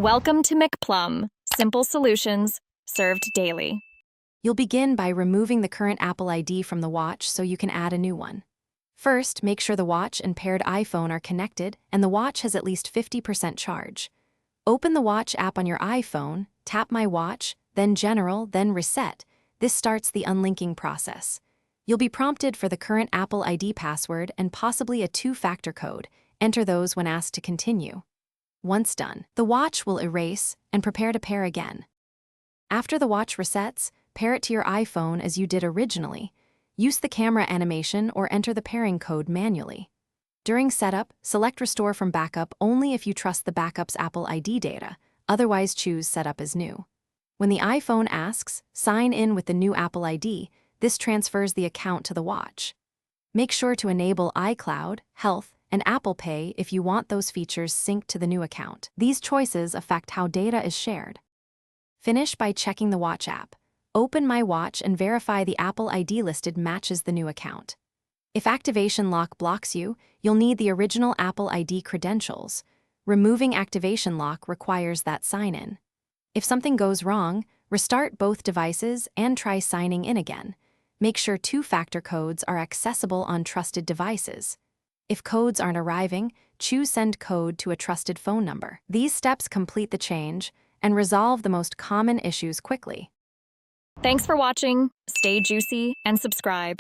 Welcome to McPlum, simple solutions served daily. You'll begin by removing the current Apple ID from the watch so you can add a new one. First, make sure the watch and paired iPhone are connected and the watch has at least 50% charge. Open the watch app on your iPhone, tap My Watch, then General, then Reset. This starts the unlinking process. You'll be prompted for the current Apple ID password and possibly a two-factor code. Enter those when asked to continue. Once done, the watch will erase and prepare to pair again. After the watch resets, pair it to your iPhone as you did originally. Use the camera animation or enter the pairing code manually. During setup, select Restore from Backup only if you trust the backup's Apple ID data, otherwise choose Setup as New. When the iPhone asks, sign in with the new Apple ID, this transfers the account to the watch. Make sure to enable iCloud, Health, and Apple Pay if you want those features synced to the new account. These choices affect how data is shared. Finish by checking the watch app. Open My Watch and verify the Apple ID listed matches the new account. If Activation Lock blocks you, you'll need the original Apple ID credentials. Removing Activation Lock requires that sign-in. If something goes wrong, restart both devices and try signing in again. Make sure two-factor codes are accessible on trusted devices. If codes aren't arriving, choose Send Code to a trusted phone number. These steps complete the change and resolve the most common issues quickly. Thanks for watching. Stay juicy and subscribe.